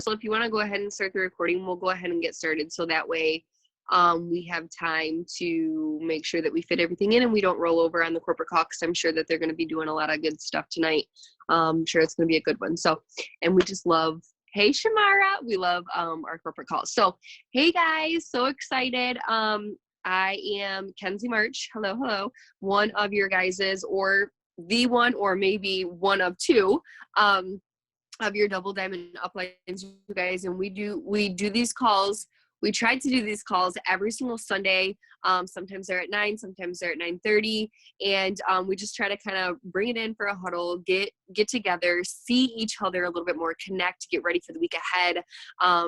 So if you want to go ahead and start the recording, we'll go ahead and get started. So that way we have time to make sure that we fit everything in and we don't roll over on the corporate call, because I'm sure that they're going to be doing a lot of good stuff tonight. I'm sure it's going to be a good one. So, and we just love, hey Shamara, we love our corporate calls. So hey guys, so excited. I am Kenzie March. Hello. One of your guys's, or the one, or maybe one of two of your Double Diamond uplines, you guys. And we do these calls. We try to do these calls every single Sunday. Sometimes they're at 9, sometimes they're at 9:30, and we just try to kind of bring it in for a huddle, get together, see each other a little bit more, connect, get ready for the week ahead,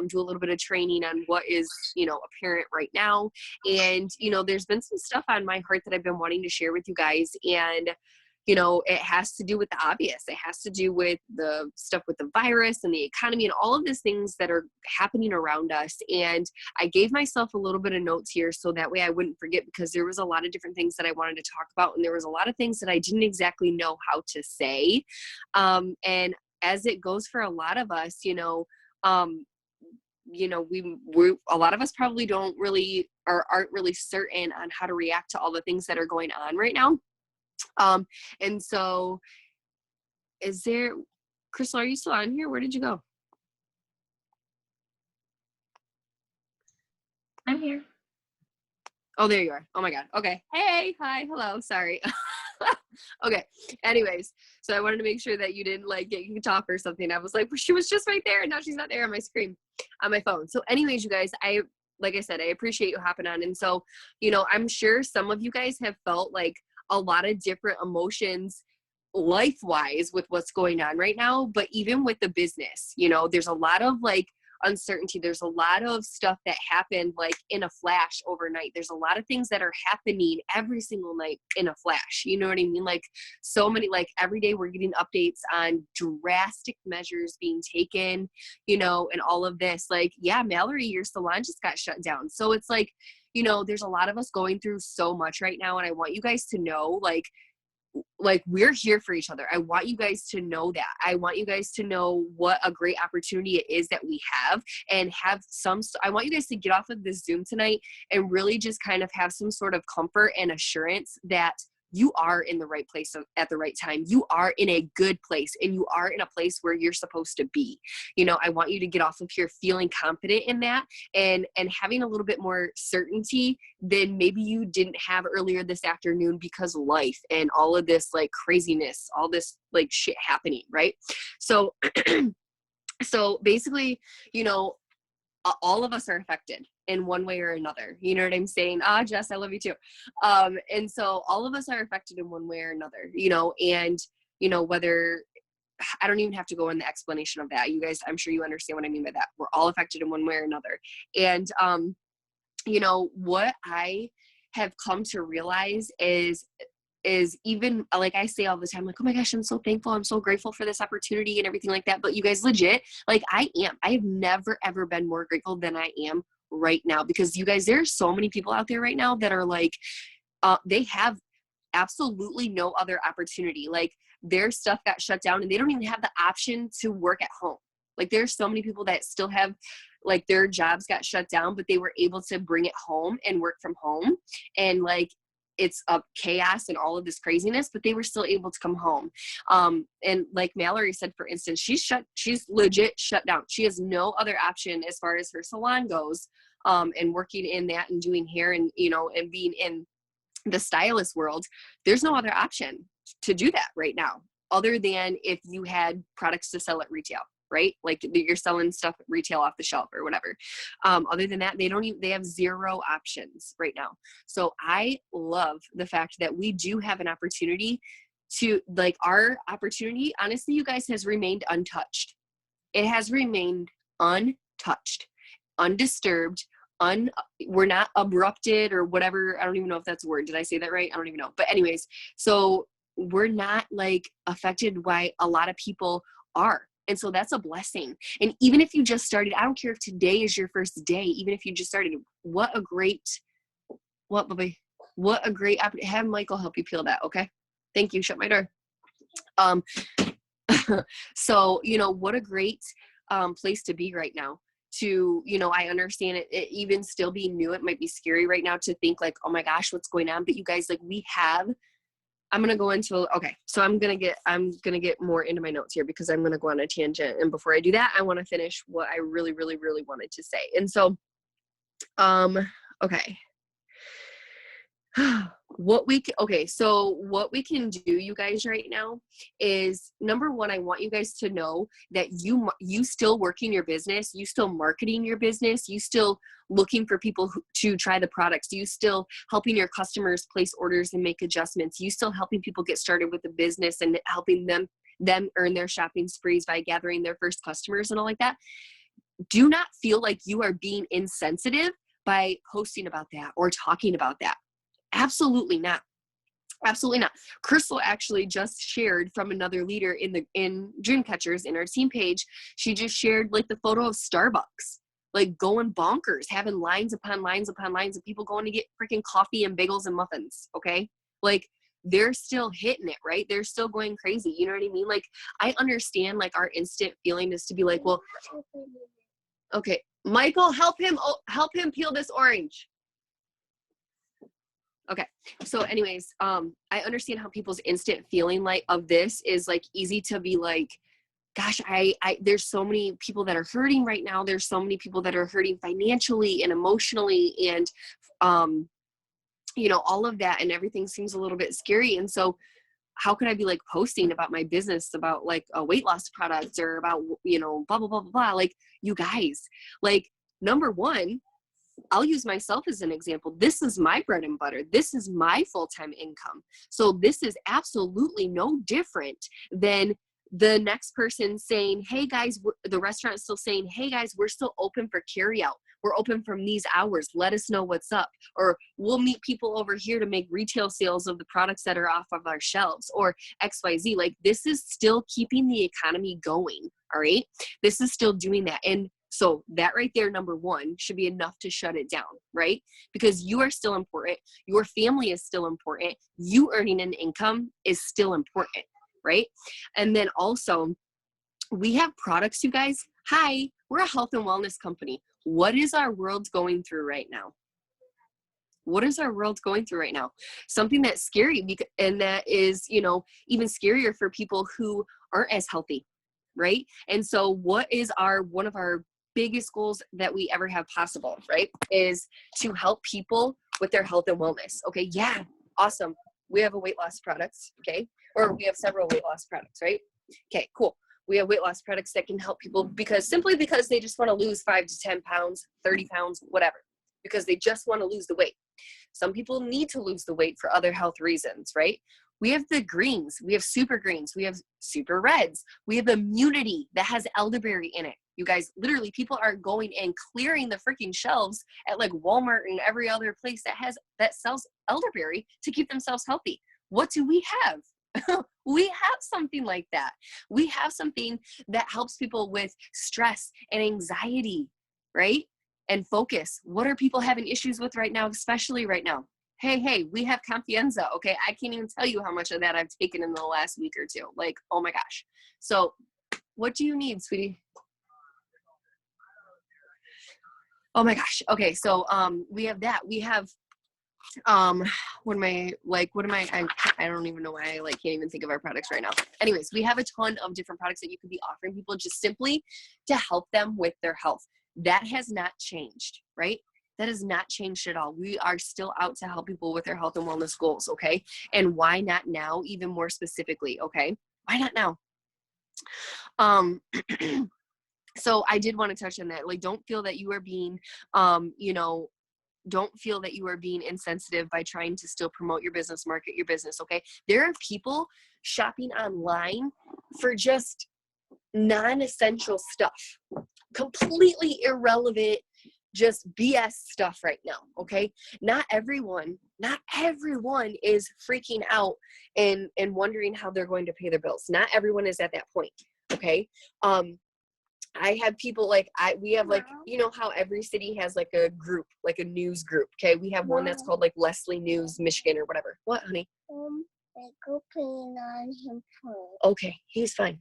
do a little bit of training on what is, apparent right now. And, there's been some stuff on my heart that I've been wanting to share with you guys, and it has to do with the obvious. It has to do with the stuff with the virus and the economy and all of these things that are happening around us. And I gave myself a little bit of notes here so that way I wouldn't forget, because there was a lot of different things that I wanted to talk about. And there was a lot of things that I didn't exactly know how to say. And as it goes for a lot of us, we a lot of us probably don't really, or aren't really certain on how to react to all the things that are going on right now. And so Crystal, are you still on here? Where did you go? I'm here. Oh, there you are. Oh my God. Okay. Hey, hi, hello. Sorry. Okay. Anyways, so I wanted to make sure that you didn't get kicked off or something. I was like, well, she was just right there and now she's not there on my screen, on my phone. So anyways, you guys, like I said, I appreciate you hopping on. And so, I'm sure some of you guys have felt like a lot of different emotions life-wise with what's going on right now. But even with the business, there's a lot of uncertainty. There's a lot of stuff that happened in a flash overnight. There's a lot of things that are happening every single night in a flash. You know what I mean? So many, every day we're getting updates on drastic measures being taken, and all of this. Mallory, your salon just got shut down. So it's there's a lot of us going through so much right now. And I want you guys to know, we're here for each other. I want you guys to know that. I want you guys to know what a great opportunity it is that we have, and I want you guys to get off of this Zoom tonight and really just kind of have some sort of comfort and assurance that you are in the right place at the right time. You are in a good place, and you are in a place where you're supposed to be. I want you to get off of here feeling confident in that, and having a little bit more certainty than maybe you didn't have earlier this afternoon, because life and all of this craziness, all this shit happening, right? So, so basically, all of us are affected in one way or another. You know what I'm saying? Jess, I love you too. And so all of us are affected in one way or another, and, whether, I don't even have to go in the explanation of that. You guys, I'm sure you understand what I mean by that. We're all affected in one way or another. And, what I have come to realize is even, like I say all the time, oh my gosh, I'm so thankful. I'm so grateful for this opportunity and everything like that. But you guys, legit, I have never, ever been more grateful than I am right now, because you guys, there are so many people out there right now that are they have absolutely no other opportunity. Their stuff got shut down and they don't even have the option to work at home. There's so many people that still have their jobs got shut down, but they were able to bring it home and work from home. And it's a chaos and all of this craziness, but they were still able to come home. And like Mallory said, for instance, she's legit shut down. She has no other option as far as her salon goes, and working in that and doing hair and, and being in the stylist world. There's no other option to do that right now, other than if you had products to sell at retail, right? You're selling stuff at retail off the shelf or whatever. Other than that, they have zero options right now. So I love the fact that we do have an opportunity to, our opportunity, honestly, you guys, has remained untouched. It has remained untouched, undisturbed, we're not abrupted or whatever. I don't even know if that's a word. Did I say that right? I don't even know. But anyways, so we're not affected by a lot of people are. And so that's a blessing. And even if you just started, I don't care if today is your first day, even if you just started, what a great have Michael help you peel that. Okay. Thank you. Shut my door. So, what a great place to be right now. To, you know, I understand it even still being new, it might be scary right now to think like, oh my gosh, what's going on? But you guys, like, I'm going to go into, okay, so I'm going to get more into my notes here because I'm going to go on a tangent. And before I do that, I want to finish what I really, really, really wanted to say. And so, okay. What we can do, you guys, right now is, number one, I want you guys to know that you still working your business, you still marketing your business, you still looking for people to try the products, you still helping your customers place orders and make adjustments, you still helping people get started with the business and helping them earn their shopping sprees by gathering their first customers and all like that. Do not feel like you are being insensitive by posting about that or talking about that. Absolutely not. Absolutely not. Crystal actually just shared from another leader in Dreamcatchers in our team page. She just shared like the photo of Starbucks, like going bonkers, having lines upon lines upon lines of people going to get freaking coffee and bagels and muffins. Okay. Like, they're still hitting it, right? They're still going crazy. You know what I mean? Like, I understand like our instant feeling is to be like, well, okay, Michael, help him peel this orange. Okay. So anyways, I understand how people's instant feeling like of this is like easy to be like, gosh, there's so many people that are hurting right now. There's so many people that are hurting financially and emotionally and, you know, all of that, and everything seems a little bit scary. And so how could I be like posting about my business, about like a weight loss product or about, you know, blah, blah, blah, blah, blah. Like, you guys, like, number one, I'll use myself as an example. This is my bread and butter. This is my full-time income. So this is absolutely no different than the next person saying, hey guys, the restaurant is still saying, hey guys, we're still open for carryout. We're open from these hours. Let us know what's up. Or we'll meet people over here to make retail sales of the products that are off of our shelves, or XYZ. Like, this is still keeping the economy going. All right. This is still doing that. And so that right there, number one, should be enough to shut it down, right? Because you are still important. Your family is still important. You earning an income is still important, right? And then also, we have products, you guys. Hi, we're a health and wellness company. What is our world going through right now? What is our world going through right now? Something that's scary, and that is, you know, even scarier for people who aren't as healthy, right? And so what is one of our biggest goals that we ever have possible, right, is to help people with their health and wellness. Okay, yeah, awesome. We have a weight loss products, okay? Or we have several weight loss products, right? Okay, cool. We have weight loss products that can help people simply because they just want to lose 5 to 10 pounds, 30 pounds, whatever, because they just want to lose the weight. Some people need to lose the weight for other health reasons, right? We have the greens, we have super greens, we have super reds, we have immunity that has elderberry in it. You guys, literally, people are going and clearing the freaking shelves at like Walmart and every other place that sells elderberry to keep themselves healthy. What do we have? We have something like that. We have something that helps people with stress and anxiety, right? And focus. What are people having issues with right now, especially right now? Hey, we have Confianza, okay? I can't even tell you how much of that I've taken in the last week or two. Like, oh my gosh. So what do you need, sweetie? Oh my gosh. Okay, so we have that. We have I don't even know why I like can't even think of our products right now. Anyways, we have a ton of different products that you could be offering people just simply to help them with their health. That has not changed, right? That has not changed at all. We are still out to help people with their health and wellness goals, okay? And why not now, even more specifically, okay? Why not now? So I did want to touch on that. Like, don't feel that you are being, don't feel that you are being insensitive by trying to still promote your business, market your business, okay? There are people shopping online for just non-essential stuff, completely irrelevant, just BS stuff right now, okay? Not everyone is freaking out and wondering how they're going to pay their bills. Not everyone is at that point, okay? I have people we have like, you know how every city has like a group, like a news group, okay? We have one that's called like Leslie News Michigan or whatever. What, honey? Go clean on him first. Okay, he's fine.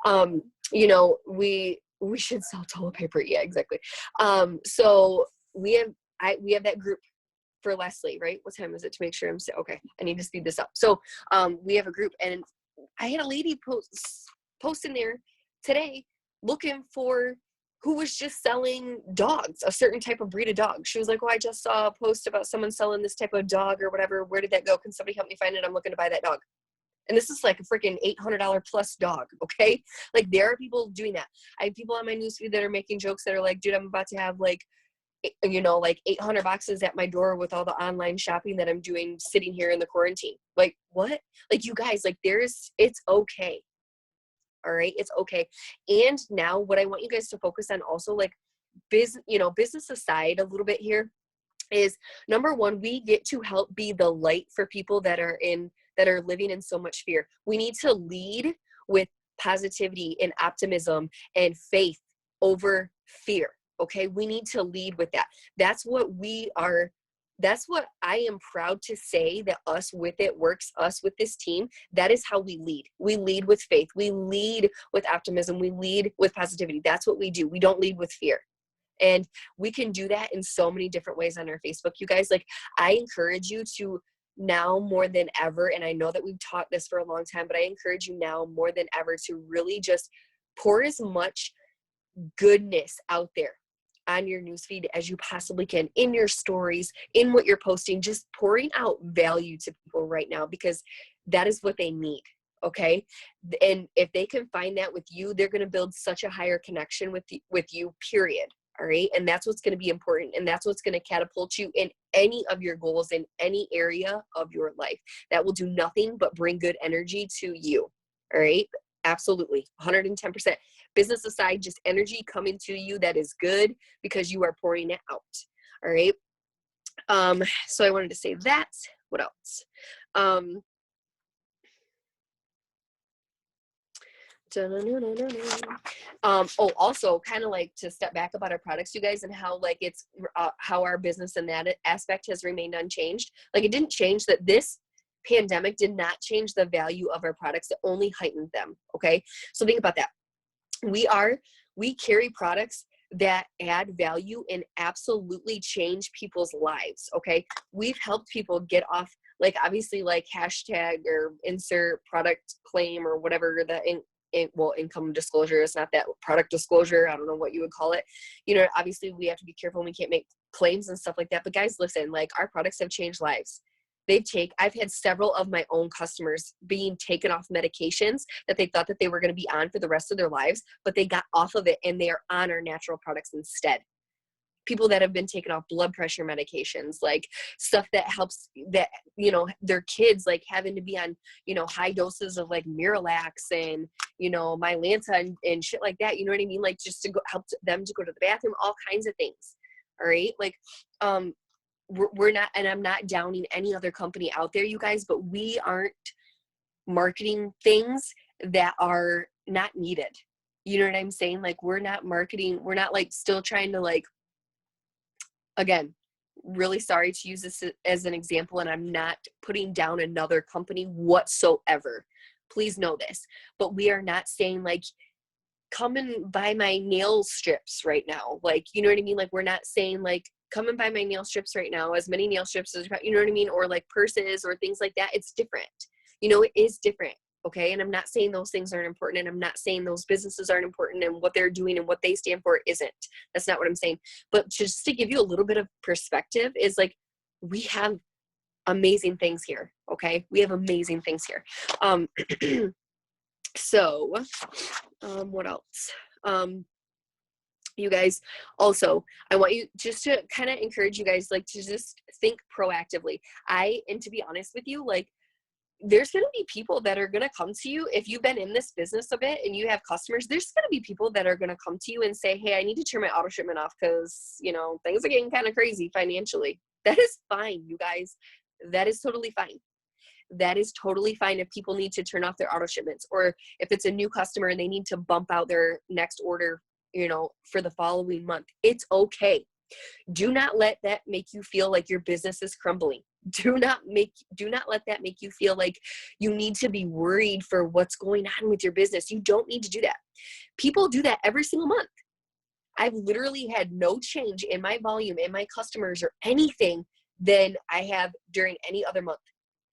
You know, we should sell toilet paper. Yeah, exactly. So we have that group for Leslie, right? What time is it to make sure I'm still okay? I need to speed this up. So we have a group, and I had a lady post in there today looking for who was just selling dogs, a certain type of breed of dog. She was like, oh, I just saw a post about someone selling this type of dog or whatever. Where did that go? Can somebody help me find it? I'm looking to buy that dog. And this is like a freaking $800 plus dog. Okay. Like there are people doing that. I have people on my newsfeed that are making jokes that are like, dude, I'm about to have like, you know, like 800 boxes at my door with all the online shopping that I'm doing sitting here in the quarantine. Like what? Like you guys, like it's okay. All right. It's okay. And now what I want you guys to focus on also, like business aside a little bit here, is number one, we get to help be the light for people that are living in so much fear. We need to lead with positivity and optimism and faith over fear. Okay. We need to lead with that. That's what we are. That's what I am proud to say, that us with this team, that is how we lead. We lead with faith. We lead with optimism. We lead with positivity. That's what we do. We don't lead with fear. And we can do that in so many different ways on our Facebook, you guys. Like I encourage you to now more than ever, and I know that we've taught this for a long time, but I encourage you now more than ever to really just pour as much goodness out there on your newsfeed as you possibly can, in your stories, in what you're posting, just pouring out value to people right now, because that is what they need. Okay. And if they can find that with you, they're going to build such a higher connection with you, period. All right. And that's what's going to be important. And that's what's going to catapult you in any of your goals in any area of your life. That will do nothing but bring good energy to you. All right. Absolutely. 110%. Business aside, just energy coming to you that is good because you are pouring it out. All right. So I wanted to say that. What else? Also kind of like to step back about our products, you guys, and how like it's how our business in that aspect has remained unchanged. Like it didn't change. That this pandemic did not change the value of our products. It only heightened them. Okay. So think about that. We carry products that add value and absolutely change people's lives. Okay. We've helped people get off, like obviously like hashtag or insert product claim or whatever income disclosure is, not that product disclosure. I don't know what you would call it. You know, obviously we have to be careful. We can't make claims and stuff like that. But guys, listen, like our products have changed lives. I've had several of my own customers being taken off medications that they thought that they were going to be on for the rest of their lives, but they got off of it and they are on our natural products instead. People that have been taken off blood pressure medications, like stuff that helps that, you know, their kids like having to be on, you know, high doses of like Miralax and, you know, Mylanta and shit like that. You know what I mean? Like just to help them to go to the bathroom, all kinds of things. All right. Like, we're not, and I'm not downing any other company out there, you guys, but we aren't marketing things that are not needed. You know what I'm saying? Like we're not marketing, we're not like still trying to like, again, really sorry to use this as an example, and I'm not putting down another company whatsoever. Please know this, but we are not saying like, come and buy my nail strips right now. Like, you know what I mean? Like we're not saying like, come and buy my nail strips right now, as many nail strips as you know what I mean? Or like purses or things like that. It's different. You know, it is different. Okay. And I'm not saying those things aren't important. And I'm not saying those businesses aren't important and what they're doing and what they stand for isn't. That's not what I'm saying. But just to give you a little bit of perspective is like, we have amazing things here. Okay. We have amazing things here. So, what else? You guys, also, I want you just to kind of encourage you guys, like to just think proactively. And to be honest with you, like there's going to be people that are going to come to you if you've been in this business a bit and you have customers. There's going to be people that are going to come to you and say, hey, I need to turn my auto shipment off because, you know, things are getting kind of crazy financially. That is fine, you guys. That is totally fine. That is totally fine if people need to turn off their auto shipments, or if it's a new customer and they need to bump out their next order, you know, for the following month. It's okay. Do not let that make you feel like your business is crumbling. Do not let that make you feel like you need to be worried for what's going on with your business. You don't need to do that. People do that every single month. I've literally had no change in my volume, in my customers, or anything than I have during any other month.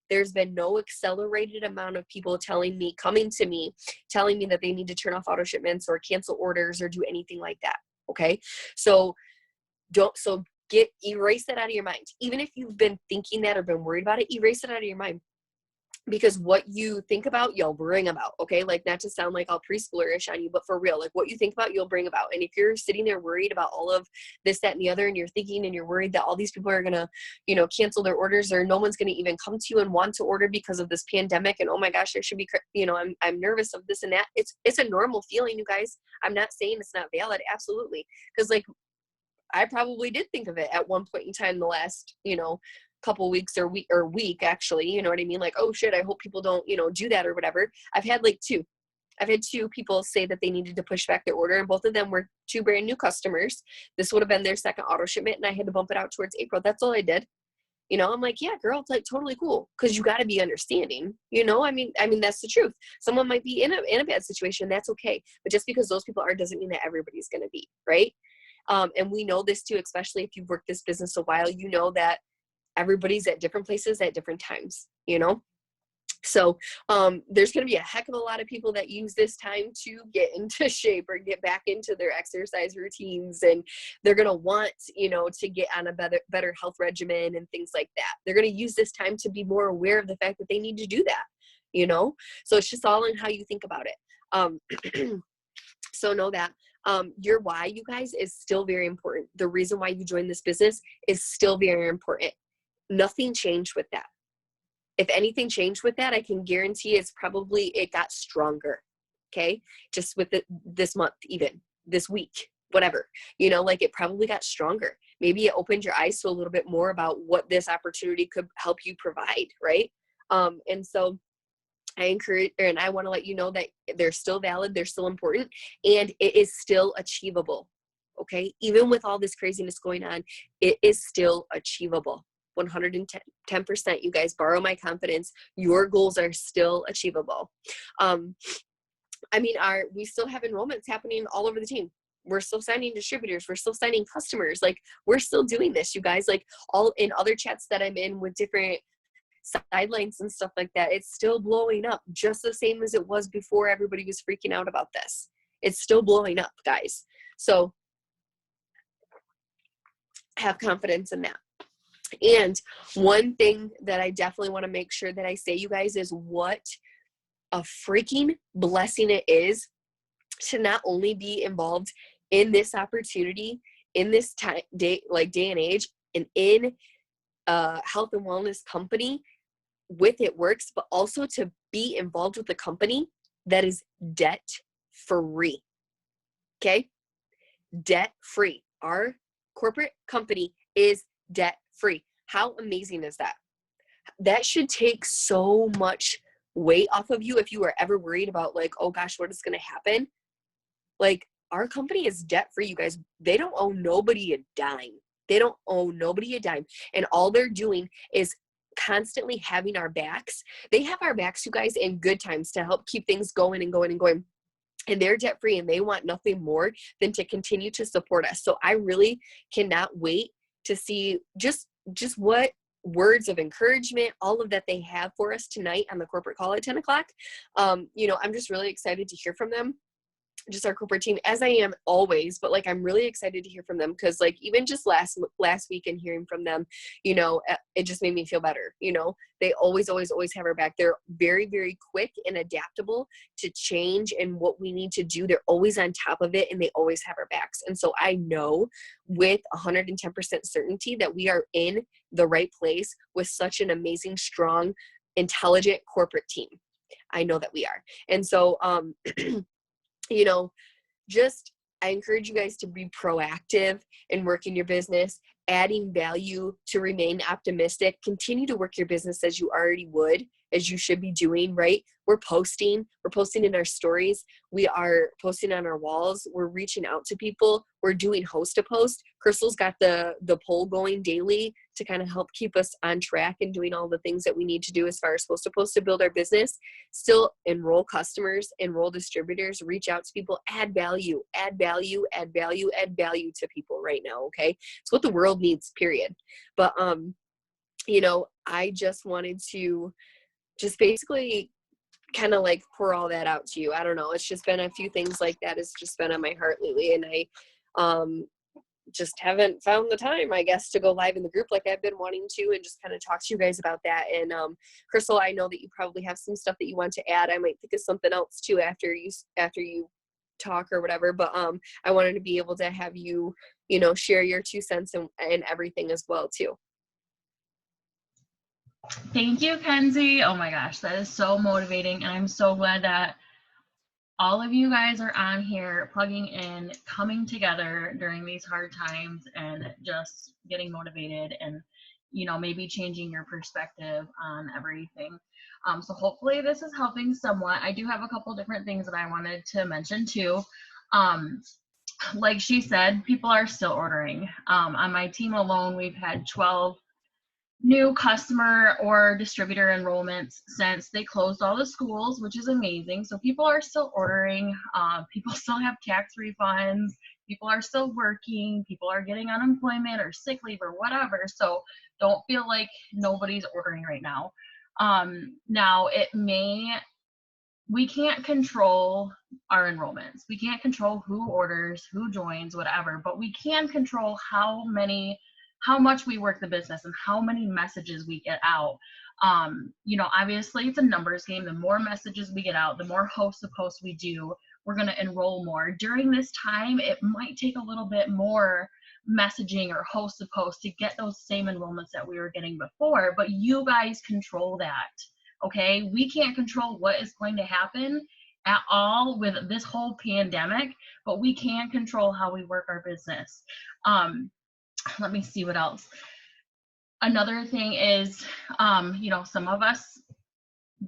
There's been no accelerated amount of people coming to me, telling me that they need to turn off auto shipments or cancel orders or do anything like that. Okay. So erase that out of your mind. Even if you've been thinking that or been worried about it, erase it out of your mind. Because what you think about, you'll bring about, okay? Like, not to sound like all preschoolerish on you, but for real, like, what you think about, you'll bring about. And if you're sitting there worried about all of this, that, and the other, and you're thinking and you're worried that all these people are gonna, cancel their orders, or no one's gonna even come to you and want to order because of this pandemic, and oh my gosh, there should be, I'm nervous of this and that. It's a normal feeling, you guys. I'm not saying it's not valid, absolutely. Because, like, I probably did think of it at one point in time in the last, couple weeks or week actually, you know what I mean? Like, oh shit, I hope people don't, do that or whatever. I've had two people say that they needed to push back their order, and both of them were two brand new customers. This would have been their second auto shipment, and I had to bump it out towards April. That's all I did. I'm like, yeah, girl, it's like totally cool. Cause you got to be understanding, I mean, that's the truth. Someone might be in a bad situation. That's okay. But just because those people are, doesn't mean that everybody's going to be, right. And we know this too, especially if you've worked this business a while, that everybody's at different places at different times, So there's going to be a heck of a lot of people that use this time to get into shape or get back into their exercise routines. And they're going to want, to get on a better health regimen and things like that. They're going to use this time to be more aware of the fact that they need to do that, So it's just all in how you think about it. So know that. Your why, you guys, is still very important. The reason why you joined this business is still very important. Nothing changed with that. If anything changed with that, I can guarantee it got stronger. Okay. Just with this month, even this week, whatever, it probably got stronger. Maybe it opened your eyes to a little bit more about what this opportunity could help you provide. Right. And so I encourage, and I want to let you know that they're still valid. They're still important, and it is still achievable. Okay. Even with all this craziness going on, it is still achievable. 110%. You guys, borrow my confidence. Your goals are still achievable. We still have enrollments happening all over the team. We're still signing distributors. We're still signing customers. Like, we're still doing this, you guys. Like, all in other chats that I'm in with different sidelines and stuff like that, it's still blowing up just the same as it was before everybody was freaking out about this. It's still blowing up, guys. So have confidence in that. And one thing that I definitely want to make sure that I say, you guys, is what a freaking blessing it is to not only be involved in this opportunity, in this day and age, and in a health and wellness company with It Works, but also to be involved with a company that is debt free. Okay? Debt free. Our corporate company is debt free. How amazing is that? That should take so much weight off of you if you are ever worried about, like, oh gosh, what is going to happen? Like, our company is debt free, you guys. They don't owe nobody a dime. They don't owe nobody a dime. And all they're doing is constantly having our backs. They have our backs, you guys, in good times to help keep things going and going and going. And they're debt free, and they want nothing more than to continue to support us. So I really cannot wait to see just what words of encouragement, all of that they have for us tonight on the corporate call at 10 o'clock. I'm just really excited to hear from them. Just our corporate team, as I am always, but like, I'm really excited to hear from them, because like, even just last week and hearing from them, it just made me feel better. They always have our back. They're very, very quick and adaptable to change and what we need to do. They're always on top of it, and they always have our backs. And so I know with 110% certainty that we are in the right place with such an amazing, strong, intelligent corporate team. I know that we are. And so, I encourage you guys to be proactive in working your business, adding value, to remain optimistic, continue to work your business as you already would, as you should be doing, right? We're posting in our stories. We are posting on our walls. We're reaching out to people. We're doing host to post. Crystal's got the poll going daily to kind of help keep us on track and doing all the things that we need to do as far as post to post to build our business. Still enroll customers, enroll distributors, reach out to people, add value to people right now. Okay. It's what the world needs, period. But, I just wanted to just basically kind of like pour all that out to you. I don't know. It's just been a few things like that. It's just been on my heart lately. And I, just haven't found the time, I guess, to go live in the group like I've been wanting to, and just kind of talk to you guys about that. And Crystal, I know that you probably have some stuff that you want to add. I might think of something else too after you talk or whatever, but I wanted to be able to have you, share your 2 cents and everything as well too. Thank you, Kenzie. Oh my gosh, that is so motivating, and I'm so glad that all of you guys are on here, plugging in, coming together during these hard times, and just getting motivated, and maybe changing your perspective on everything. So hopefully this is helping somewhat. I do have a couple different things that I wanted to mention too. Like she said, people are still ordering. On my team alone, we've had 12 new customer or distributor enrollments since they closed all the schools, which is amazing. So people are still ordering. People still have tax refunds. People are still working. People are getting unemployment or sick leave or whatever. So don't feel like nobody's ordering right now. Now we can't control our enrollments. We can't control who orders, who joins, whatever, but we can control how much we work the business and how many messages we get out. Obviously it's a numbers game. The more messages we get out, the more host to post we do, we're going to enroll more. During this time, it might take a little bit more messaging or host to post to get those same enrollments that we were getting before, but you guys control that. Okay. We can't control what is going to happen at all with this whole pandemic, but we can control how we work our business. Let me see what else. Another thing is, some of us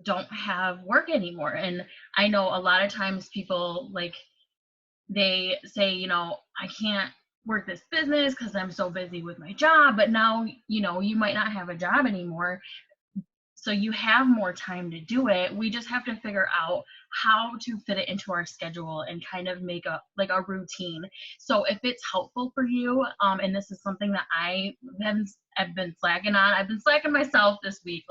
don't have work anymore. And I know a lot of times people they say, I can't work this business because I'm so busy with my job, but now, you might not have a job anymore. So you have more time to do it. We just have to figure out how to fit it into our schedule and kind of make a routine. So if it's helpful for you, and this is something that I've been slacking on. I've been slacking myself this week.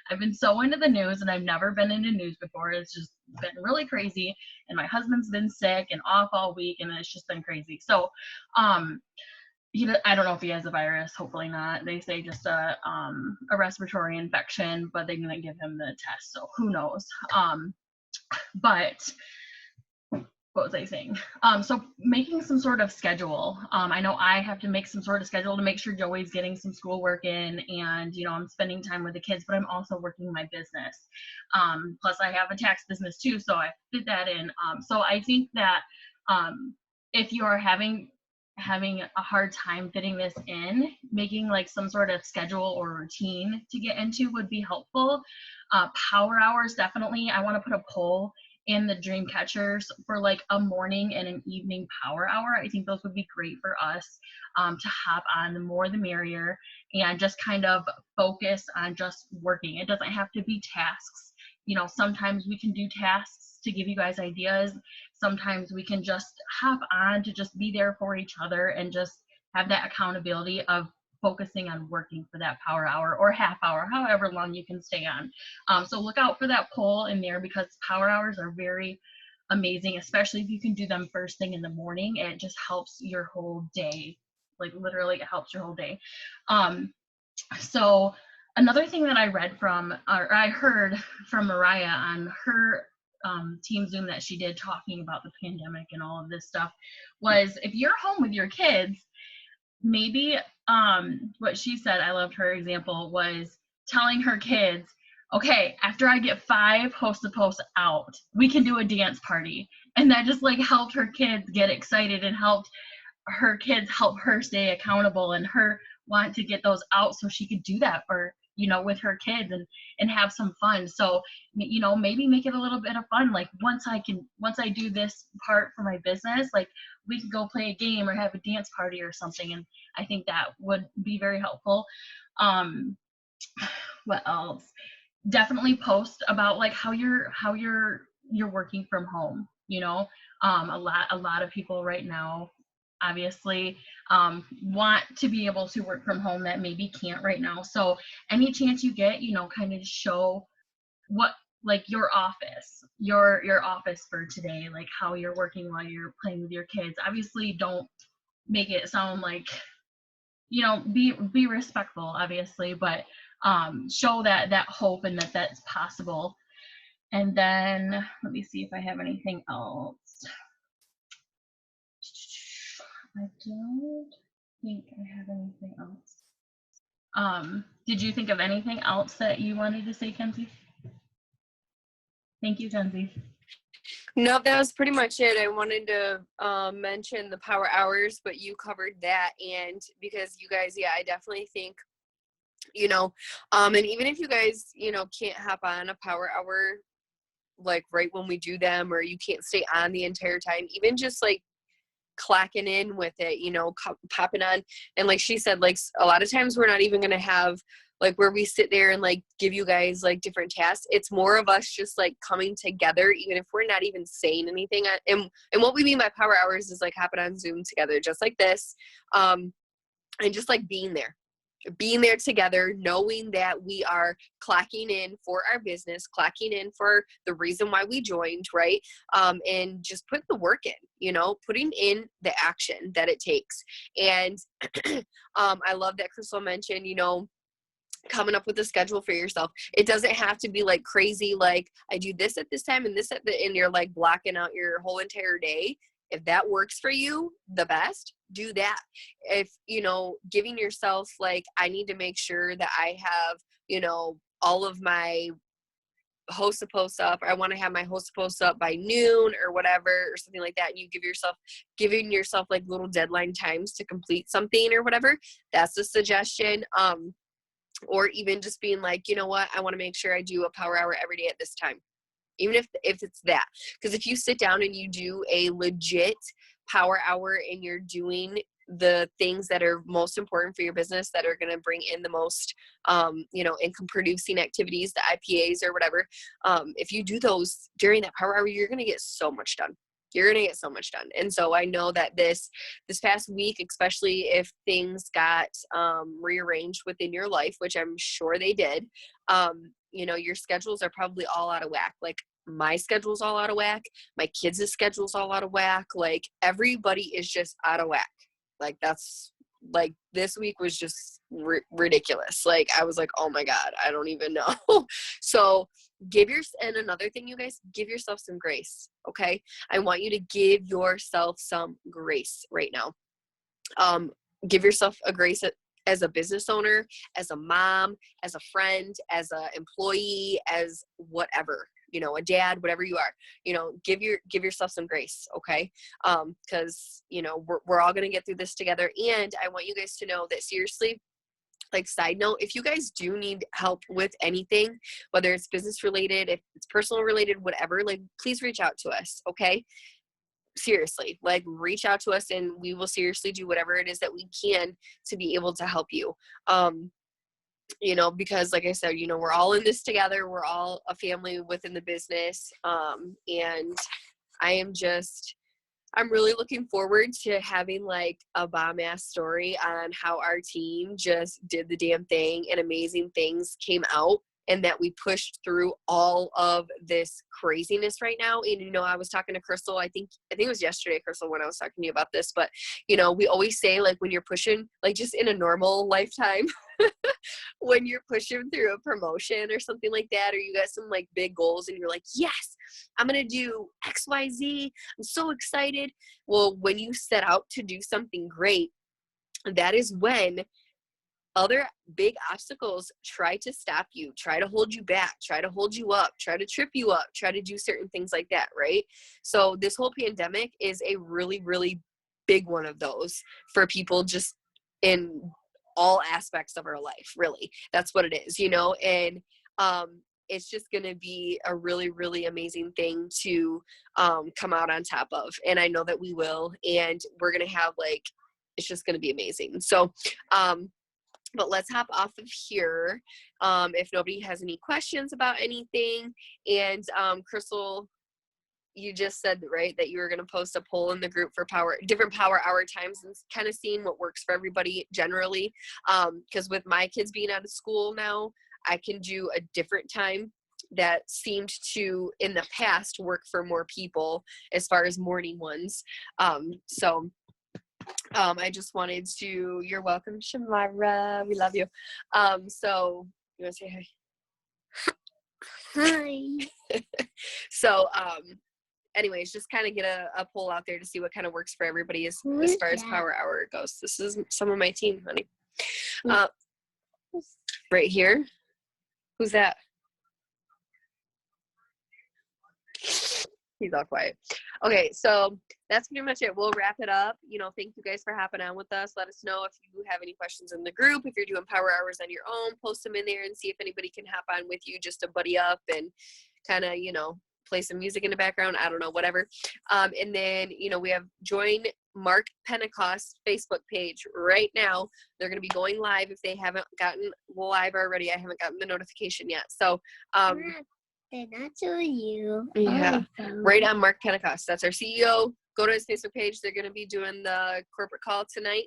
I've been so into the news, and I've never been into news before. It's just been really crazy. And my husband's been sick and off all week, and it's just been crazy. So, I don't know if he has a virus. Hopefully not. They say just a respiratory infection, but they're gonna give him the test. So who knows? But what was I saying? So making some sort of schedule. I know I have to make some sort of schedule to make sure Joey's getting some schoolwork in, and I'm spending time with the kids, but I'm also working my business. Plus I have a tax business too, so I fit that in. So I think that if you are having a hard time fitting this in, making some sort of schedule or routine to get into would be helpful. Power hours, definitely. I want to put a poll in the dream catchers for a morning and an evening power hour. I think those would be great for us to hop on. The more the merrier, and just kind of focus on just working. It doesn't have to be tasks. Sometimes we can do tasks to give you guys ideas. Sometimes we can just hop on to just be there for each other and just have that accountability of focusing on working for that power hour or half hour, however long you can stay on. So look out for that poll in there, because power hours are very amazing, especially if you can do them first thing in the morning. It just helps your whole day. Literally, it helps your whole day. So another thing that I heard from Mariah on her team Zoom that she did, talking about the pandemic and all of this stuff, was if you're home with your kids, maybe what she said, I loved her example, was telling her kids, okay, after I get 5 host to post out, we can do a dance party. And that just helped her kids get excited, and helped her kids help her stay accountable, and her want to get those out so she could do that for with her kids and have some fun. So, maybe make it a little bit of fun. Like once I do this part for my business, like we can go play a game or have a dance party or something. And I think that would be very helpful. What else? Definitely post about like how you're working from home. A lot of people right now obviously want to be able to work from home that maybe can't right now. So any chance you get, kind of show what, like your office for today, like how you're working while you're playing with your kids. Obviously don't make it sound like, be respectful, obviously, but show that hope and that that's possible. And then let me see if I have anything else. I don't think I have anything else. Did you think of anything else that you wanted to say, Kenzie? Thank you, Kenzie. No, that was pretty much it. I wanted to mention the power hours, but you covered that. And because you guys, I definitely think, and even if you guys, can't hop on a power hour, like right when we do them, or you can't stay on the entire time, even just like clacking in with it, popping on. And like she said, like a lot of times we're not even going to have like where we sit there and like give you guys like different tasks. It's more of us just like coming together, even if we're not even saying anything. And what we mean by power hours is like hopping on Zoom together, just like this. And just like being there together, knowing that we are clocking in for our business, clocking in for the reason why we joined, right? And just put the work in, putting in the action that it takes. And I love that Crystal mentioned, coming up with a schedule for yourself. It doesn't have to be like crazy, like I do this at this time and this and you're like blocking out your whole entire day. If that works for you the best, do that. If, giving yourself like, I need to make sure that I have, all of my host posts up. I want to have my host posts up by noon or whatever, or something like that. And you giving yourself like little deadline times to complete something or whatever. That's a suggestion. Or even just being like, you know what, I want to make sure I do a power hour every day at this time. Even if it's that, because if you sit down and you do a legit power hour and you're doing the things that are most important for your business, that are going to bring in the most, income producing activities, the IPAs or whatever. If you do those during that power hour, you're going to get so much done. You're going to get so much done. And so I know that this past week, especially if things got rearranged within your life, which I'm sure they did, your schedules are probably all out of whack. Like my schedule's all out of whack. My kids' schedule's all out of whack. Like everybody is just out of whack. Like that's like this week was just ridiculous. Like I was like, oh my God, I don't even know. So and another thing, you guys, give yourself some grace. Okay. I want you to give yourself some grace right now. Give yourself a grace as a business owner, as a mom, as a friend, as an employee, as whatever, a dad, whatever you are, give yourself some grace. Okay. Cause we're all going to get through this together. And I want you guys to know that seriously, like side note, if you guys do need help with anything, whether it's business related, if it's personal related, whatever, like please reach out to us. Okay. Seriously, like reach out to us and we will seriously do whatever it is that we can to be able to help you. Because like I said, we're all in this together. We're all a family within the business. And I'm really looking forward to having like a bomb ass story on how our team just did the damn thing and amazing things came out, and that we pushed through all of this craziness right now. And, I was talking to Crystal, I think it was yesterday, Crystal, when I was talking to you about this, but, we always say like when you're pushing, like just in a normal lifetime, when you're pushing through a promotion or something like that, or you got some like big goals and you're like, yes, I'm going to do X, Y, Z. I'm so excited. Well, when you set out to do something great, that is when other big obstacles try to stop you, try to hold you back, try to hold you up, try to trip you up, try to do certain things like that, right? So this whole pandemic is a really, really big one of those for people just in all aspects of our life, really. That's what it is, you know, and it's just going to be a really, really amazing thing to come out on top of. And I know that we will, and we're going to have like, it's just going to be amazing. So, but let's hop off of here. If nobody has any questions about anything, and Crystal, you just said, right, that you were going to post a poll in the group for different power hour times and kind of seeing what works for everybody generally. Because with my kids being out of school now, I can do a different time that seemed to, in the past, work for more people as far as morning ones. So I just wanted to, you're welcome, Shamara. We love you. So you want to say hi? Hi. So, anyways, just kind of get a poll out there to see what kind of works for everybody as far as power hour goes. This is some of my team, honey. Right here. Who's that? He's all quiet. Okay, so that's pretty much it. We'll wrap it up. You know, thank you guys for hopping on with us. Let us know if you have any questions in the group. If you're doing power hours on your own, post them in there and see if anybody can hop on with you just to buddy up and kind of, you know, play some music in the background. I don't know, whatever. And then, you know, we have join Mark Pentecost Facebook page right now. They're going to be going live if they haven't gotten live already. I haven't gotten the notification yet. So, They're not to you. yeah, Also. right on Mark Pentecost. That's our CEO. Go to his Facebook page. They're going to be doing the corporate call tonight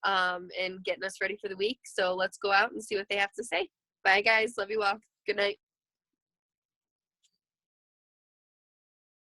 and getting us ready for the week. So let's go out and see what they have to say. Bye, guys. Love you all. Good night.